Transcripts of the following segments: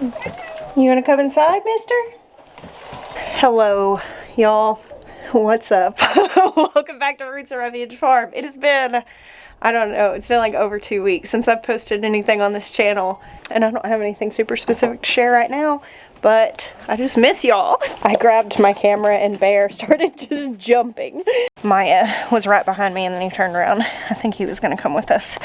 You wanna come inside, mister? Hello, y'all. What's up? Welcome back to Roots of Refuge Farm. It has been, I don't know, it's been like over 2 weeks since I've posted anything on this channel. And I don't have anything super specific to share right now, but I just miss y'all. I grabbed my camera and Bear started just jumping. Maya was right behind me and then he turned around. I think he was gonna come with us.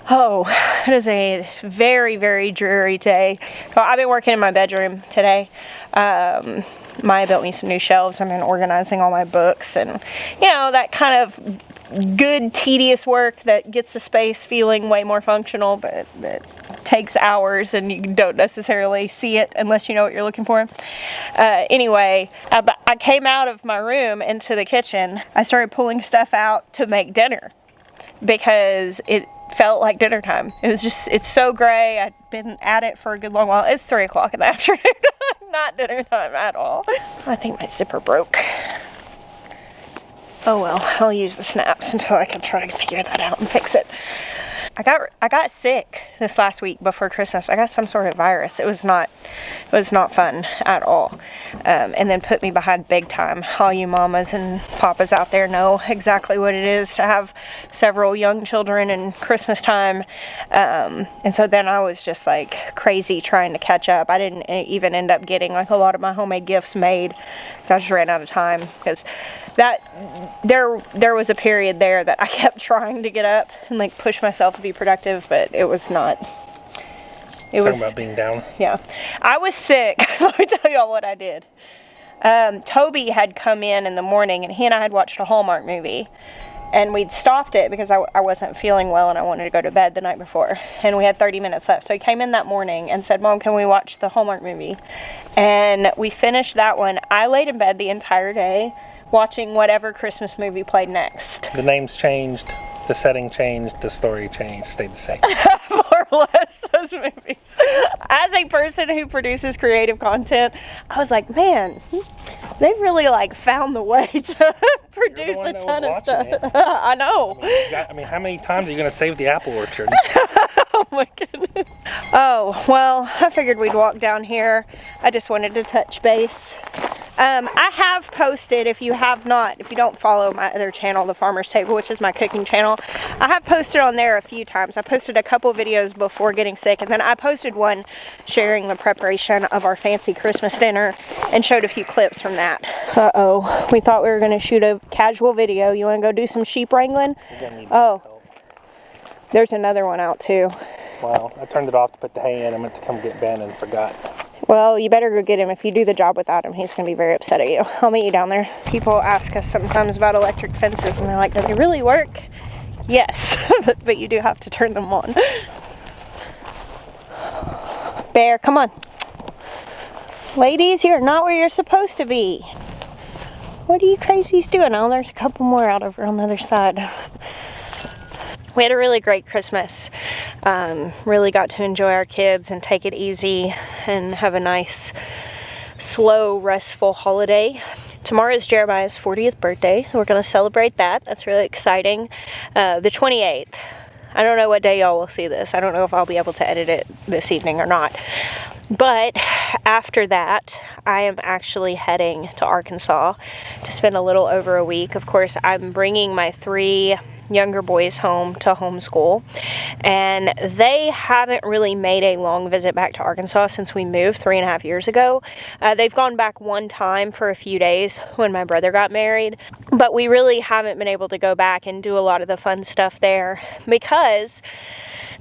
Oh, it is a very, very dreary day. So I've been working in my bedroom today. Maya built me some new shelves. I've been organizing all my books and, you know, that kind of good, tedious work that gets the space feeling way more functional, but that takes hours and you don't necessarily see it unless you know what you're looking for. Anyway, I came out of my room into the kitchen. I started pulling stuff out to make dinner because it felt like dinner time. It was just, it's so gray. I'd been at it for a good long while. It's 3 o'clock in the afternoon. Not dinner time at all. I think my zipper broke. Oh well, I'll use the snaps until I can try to figure that out and fix it. I got sick this last week before Christmas. I got some sort of virus. It was not fun at all. And then put me behind big time. All you mamas and papas out there know exactly what it is to have several young children in Christmas time. And so then I was just like crazy trying to catch up. I didn't even end up getting like a lot of my homemade gifts made because I just ran out of time, because there was a period there that I kept trying to get up and like push myself to be productive, but it was not. It was about being down. Yeah, I was sick. Let me tell y'all what I did. Toby had come in the morning and he and I had watched a Hallmark movie, and we'd stopped it because I wasn't feeling well and I wanted to go to bed the night before, and we had 30 minutes left. So he came in that morning and said, "Mom, can we watch the Hallmark movie?" And we finished that one. I laid in bed the entire day watching whatever Christmas movie played next. The names changed, the setting changed, the story changed, stayed the same. More or less, those movies. As a person who produces creative content, I was like, man, they've really like found the way to produce a ton of stuff. I know. I mean, how many times are you going to save the apple orchard? Oh my goodness. Oh, well, I figured we'd walk down here. I just wanted to touch base. I have posted, if you don't follow my other channel, The Farmer's Table, which is my cooking channel, I have posted on there a few times. I posted a couple videos before getting sick, and then I posted one sharing the preparation of our fancy Christmas dinner and showed a few clips from that. Uh-oh, we thought we were going to shoot a casual video. You want to go do some sheep wrangling? Oh, there's another one out too. Wow, I turned it off to put the hay in. I meant to come get Ben and forgot. Well, you better go get him. If you do the job without him, he's going to be very upset at you. I'll meet you down there. People ask us sometimes about electric fences, and they're like, do they really work? Yes, but you do have to turn them on. Bear, come on. Ladies, you're not where you're supposed to be. What are you crazies doing? Oh, there's a couple more out over on the other side. We had a really great Christmas. Really got to enjoy our kids and take it easy and have a nice, slow, restful holiday. Tomorrow is Jeremiah's 40th birthday, so we're going to celebrate that. That's really exciting. The 28th. I don't know what day y'all will see this. I don't know if I'll be able to edit it this evening or not. But after that, I am actually heading to Arkansas to spend a little over a week. Of course, I'm bringing my 3 younger boys home to homeschool, and they haven't really made a long visit back to Arkansas since we moved 3.5 years ago. They've gone back one time for a few days when my brother got married, but we really haven't been able to go back and do a lot of the fun stuff there because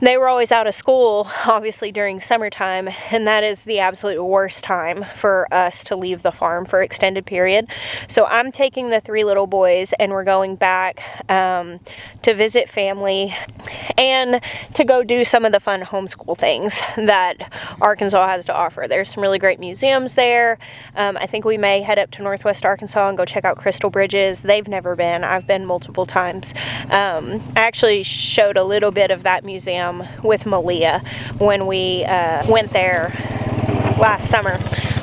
they were always out of school, obviously during summertime, and that is the absolute worst time for us to leave the farm for extended period. So I'm taking the 3 little boys and we're going back to visit family and to go do some of the fun homeschool things that Arkansas has to offer. There's some really great museums there. I think we may head up to Northwest Arkansas and go check out Crystal Bridges. They've never been. I've been multiple times. I actually showed a little bit of that museum with Malia when we went there last summer,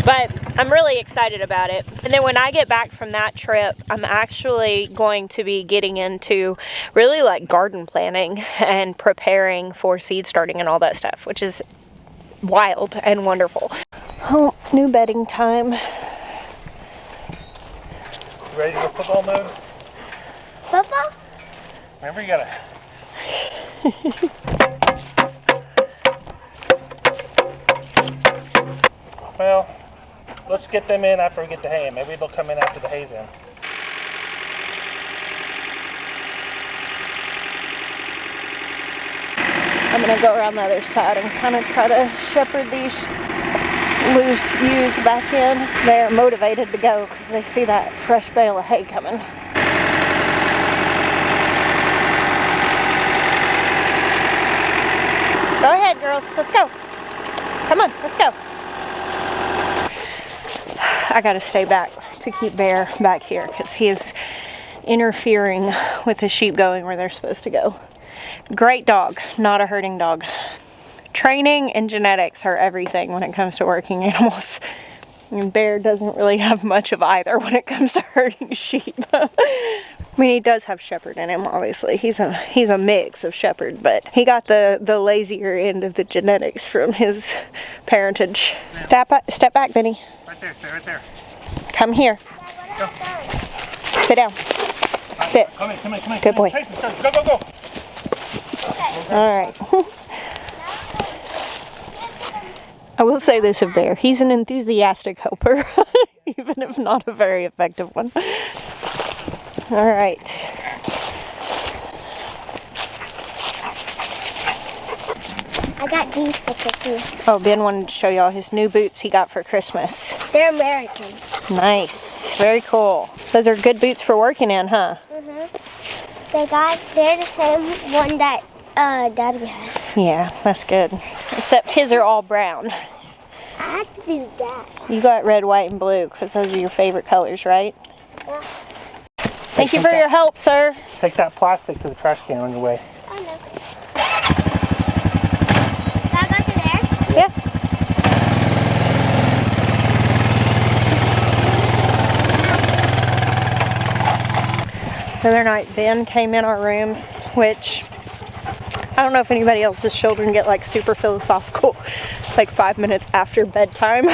but I'm really excited about it. And then when I get back from that trip, I'm actually going to be getting into really like garden planning and preparing for seed starting and all that stuff, which is wild and wonderful. Oh, new bedding time. You ready to go football mode? Football? Remember, you gotta. Well, let's get them in after we get the hay in. Maybe they'll come in after the hay's in. I'm gonna go around the other side and kind of try to shepherd these loose ewes back in. They're motivated to go because they see that fresh bale of hay coming. Go ahead, girls. Let's go. Come on, let's go. I gotta stay back to keep Bear back here because he is interfering with the sheep going where they're supposed to go. Great dog, not a herding dog. Training and genetics are everything when it comes to working animals. And Bear doesn't really have much of either when it comes to herding sheep. I mean, he does have shepherd in him, obviously. He's a mix of shepherd, but he got the lazier end of the genetics from his parentage. Step back, Benny. Right there, stay right there. Come here. Go. Sit down. Sit. Come in. Good boy. Tyson, go. All right. I will say this of Bear. He's an enthusiastic helper, even if not a very effective one. All right. I got these for Christmas. Oh, Ben wanted to show y'all his new boots he got for Christmas. They're American. Nice. Very cool. Those are good boots for working in, huh? They're the same one that Daddy has. Yeah, that's good. Except his are all brown. I have to do that. You got red, white, and blue because those are your favorite colors, right? Yeah. Thank you for your help, sir. Take that plastic to the trash can on your way. I know. Can I go to there? Yeah. The other night, Ben came in our room, which I don't know if anybody else's children get like super philosophical like 5 minutes after bedtime,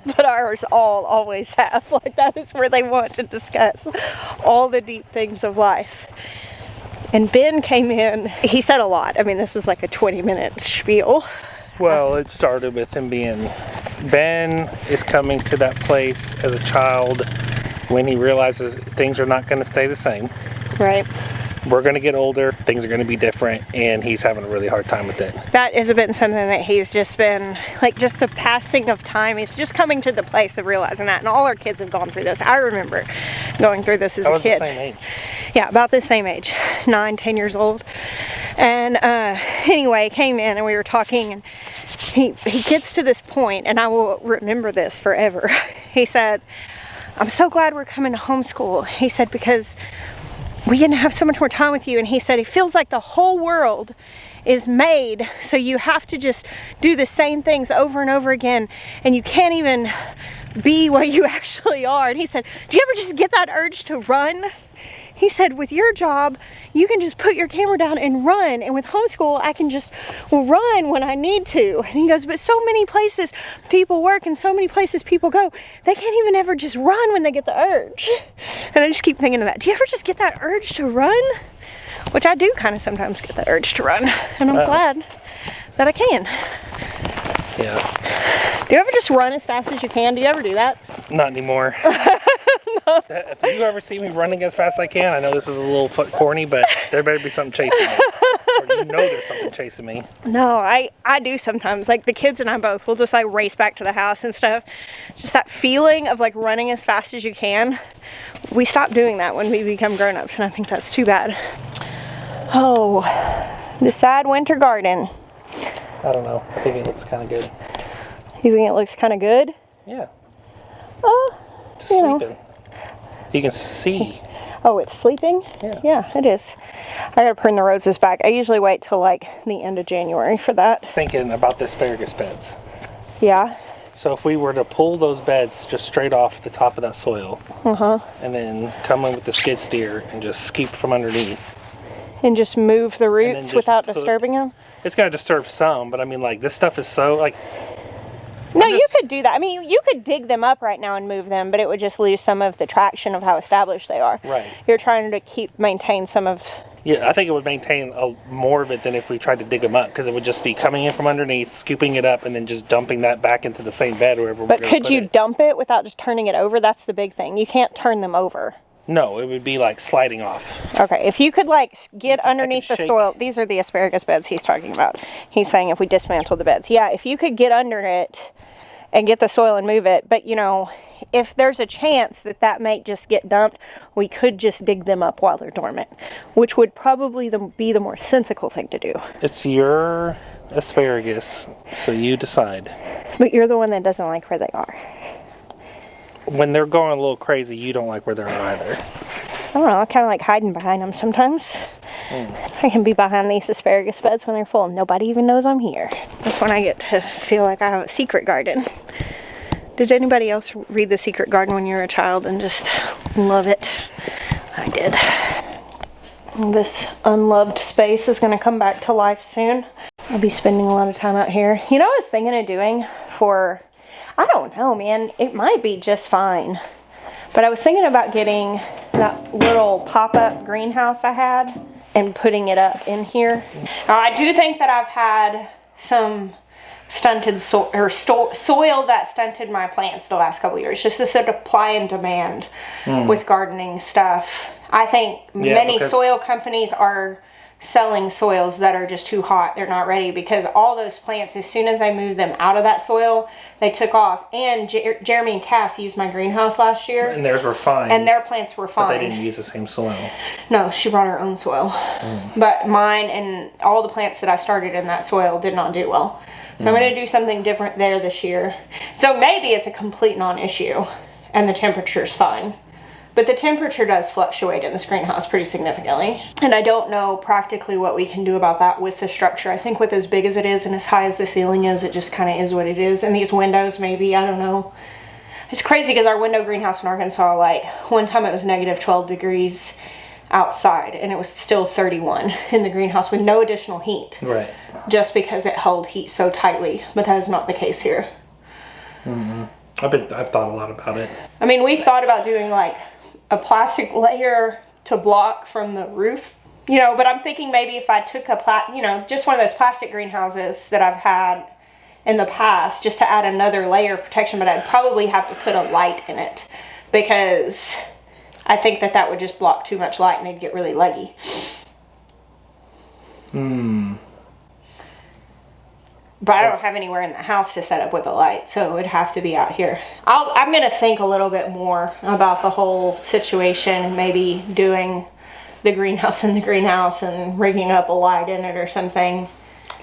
but ours always have. Like that is where they want to discuss all the deep things of life. And Ben came in, he said a lot. I mean, this was like a 20-minute spiel. Well, it started with him being, Ben is coming to that place as a child when he realizes things are not going to stay the same. Right. We're going to get older, things are going to be different, and he's having a really hard time with it. That has been something that he's just been, like just the passing of time, he's just coming to the place of realizing that. And all our kids have gone through this. I remember going through this as a kid. The same age. Yeah, about the same age, 9, 10 years old. And anyway, came in and we were talking, and he gets to this point, and I will remember this forever. He said, I'm so glad we're coming to homeschool. He said, because we can have so much more time with you. And he said, it feels like the whole world is made so you have to just do the same things over and over again, and you can't even be what you actually are. And he said, do you ever just get that urge to run? He said, with your job, you can just put your camera down and run. And with homeschool, I can just run when I need to. And he goes, but so many places people work and so many places people go, they can't even ever just run when they get the urge. And I just keep thinking of that. Do you ever just get that urge to run? Which I do kind of sometimes get the urge to run. And I'm glad that I can. Yeah. Do you ever just run as fast as you can? Do you ever do that? Not anymore. No. If you ever see me running as fast as I can, I know this is a little corny, but there better be something chasing me. Or you know there's something chasing me. No, I do sometimes. Like the kids and I both, we'll just like race back to the house and stuff. Just that feeling of like running as fast as you can. We stop doing that when we become grown-ups, and I think that's too bad. Oh, the sad winter garden. I don't know. I think it looks kind of good. You think it looks kind of good? Yeah. Just you sleeping. know. You can see. Oh, it's sleeping? Yeah. Yeah, it is. I gotta prune the roses back. I usually wait till like the end of January for that. Thinking about the asparagus beds. Yeah. So if we were to pull those beds just straight off the top of that soil, and then come in with the skid steer and just scoop from underneath. And just move the roots just without disturbing them? it's gonna disturb some, but I mean, like, this stuff is so, like... No, you could do that. I mean, you could dig them up right now and move them, but it would just lose some of the traction of how established they are. Right. You're trying to maintain some of... Yeah, I think it would maintain more of it than if we tried to dig them up, because it would just be coming in from underneath, scooping it up, and then just dumping that back into the same bed wherever we're But going to could you dump it without just turning it over? That's the big thing. You can't turn them over. No, it would be like sliding off. Okay, if you could like get underneath the shake. soil, these are the asparagus beds he's talking about. He's saying if we dismantle the beds. Yeah, if you could get under it and get the soil and move it, but you know, if there's a chance that that may just get dumped, we could just dig them up while they're dormant, which would probably be the more sensible thing to do. It's your asparagus, so you decide. But you're the one that doesn't like where they are. When they're going a little crazy, you don't like where they're at either. I don't know, I kind of like hiding behind them sometimes. I can be behind these asparagus beds when they're full and nobody even knows I'm here. That's when I get to feel like I have a secret garden. Did anybody else read The Secret Garden when you were a child and just love it? I did. This unloved space is going to come back to life soon. I'll be spending a lot of time out here. You know what I was thinking of doing for... I don't know, man. It might be just fine. But I was thinking about getting that little pop-up greenhouse I had and putting it up in here. Now, I do think that I've had some stunted soil that stunted my plants the last couple of years. Just this supply and demand with gardening stuff. I think many soil companies are selling soils that are just too hot. They're not ready, because all those plants, as soon as I moved them out of that soil, they took off. And Jeremy and Cass used my greenhouse last year. And theirs were fine. And their plants were fine. But they didn't use the same soil. No, she brought her own soil. But mine and all the plants that I started in that soil did not do well. So I'm going to do something different there this year. So maybe it's a complete non-issue and the temperature's fine. But the temperature does fluctuate in this greenhouse pretty significantly. And I don't know practically what we can do about that with the structure. I think with as big as it is and as high as the ceiling is, it just kind of is what it is. And these windows, maybe, I don't know. It's crazy because our window greenhouse in Arkansas, like, one time it was negative 12 degrees outside and it was still 31 in the greenhouse with no additional heat. Right. Just because it held heat so tightly. But that is not the case here. I've thought a lot about it. I mean, we've thought about doing, like, a plastic layer to block from the roof, you know, but I'm thinking maybe if I took just one of those plastic greenhouses that I've had in the past, just to add another layer of protection, but I'd probably have to put a light in it because I think that would just block too much light and they'd get really leggy. But I don't have anywhere in the house to set up with a light, so it would have to be out here. I'm going to think a little bit more about the whole situation and maybe doing the greenhouse in the greenhouse and rigging up a light in it or something.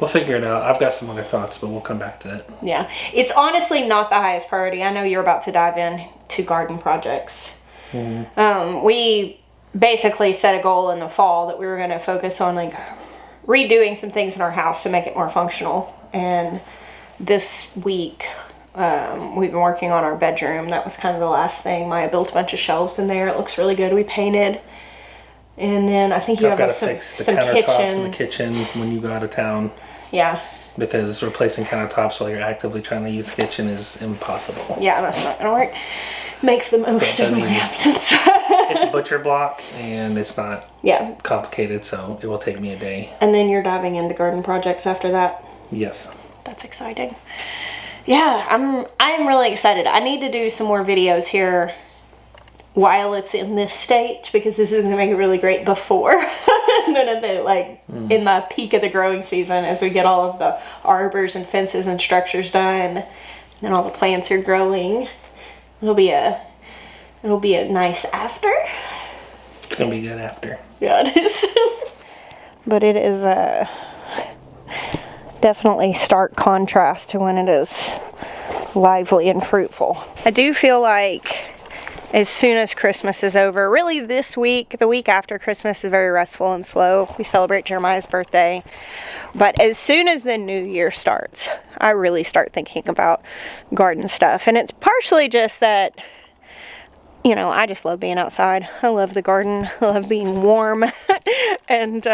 We'll figure it out. I've got some other thoughts, but we'll come back to it. Yeah. It's honestly not the highest priority. I know you're about to dive in to garden projects. We basically set a goal in the fall that we were going to focus on, like, redoing some things in our house to make it more functional. And this week, we've been working on our bedroom. That was kind of the last thing. Maya built a bunch of shelves in there. It looks really good. We painted. And then I think you have some countertops in the kitchen when you go out of town. Yeah. Because replacing countertops while you're actively trying to use the kitchen is impossible. Yeah, that's not going to work. Make the most of my absence. It's a butcher block, and it's not complicated, so it will take me a day. And then you're diving into garden projects after that? Yes. That's exciting. Yeah, I'm really excited. I need to do some more videos here while it's in this state, because this is going to make it really great before. And then in the peak of the growing season, as we get all of the arbors and fences and structures done, and then all the plants are growing, it'll be a nice after. It's gonna be good after. Yeah, it is. But it is a definitely stark contrast to when it is lively and fruitful. I do feel like as soon as Christmas is over, really this week, the week after Christmas is very restful and slow. We celebrate Jeremiah's birthday. But as soon as the new year starts, I really start thinking about garden stuff. And it's partially just that, you know, I just love being outside. I love the garden. I love being warm. And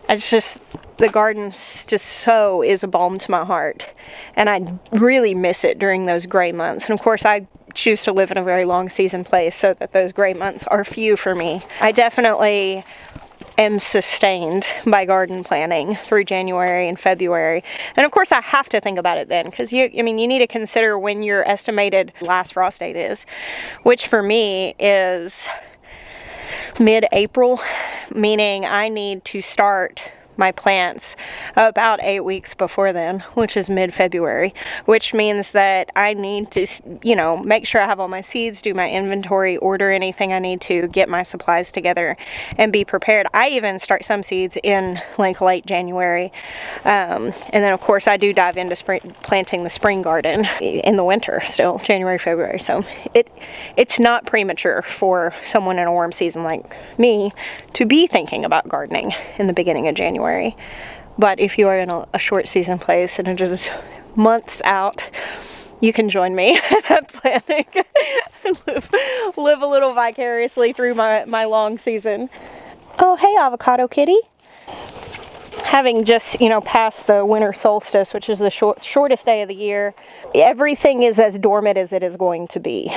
It's just, the garden just so is a balm to my heart, and I really miss it during those gray months. And of course I choose to live in a very long season place so that those gray months are few for me. I definitely am sustained by garden planning through January and February. And of course I have to think about it then, because you need to consider when your estimated last frost date is, which for me is mid-April, meaning I need to start my plants about 8 weeks before then, which is mid-February, which means that I need to, make sure I have all my seeds, do my inventory, order anything I need to, get my supplies together, and be prepared. I even start some seeds in like late January, and then of course I do dive into planting the spring garden in the winter still, January, February. So it's not premature for someone in a warm season like me to be thinking about gardening in the beginning of January. But if you are in a short season place and it is months out, you can join me in planning and live a little vicariously through my long season. Oh, hey, Avocado Kitty. Having just, passed the winter solstice, which is the shortest day of the year, everything is as dormant as it is going to be.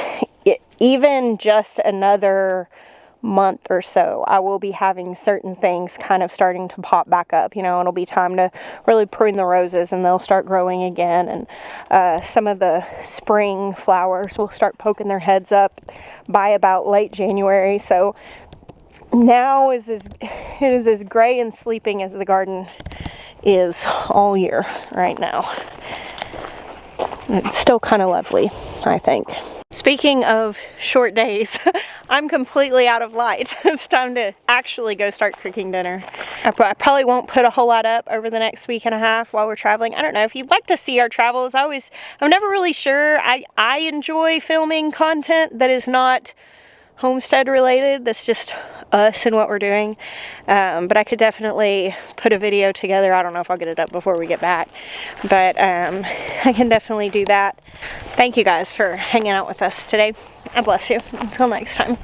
Even just another month or so, I will be having certain things kind of starting to pop back up. It'll be time to really prune the roses and they'll start growing again, and some of the spring flowers will start poking their heads up by about late January. So now it is as gray and sleeping as the garden is all year right now. It's still kind of lovely, I think. Speaking of short days, I'm completely out of light. It's time to actually go start cooking dinner. I probably won't put a whole lot up over the next week and a half while we're traveling. I don't know if you'd like to see our travels. I'm never really sure. I enjoy filming content that is not homestead related, that's just us and what we're doing, but I could definitely put a video together. I don't know if I'll get it up before we get back, but I can definitely do that. Thank you guys for hanging out with us today. I bless you. Until next time.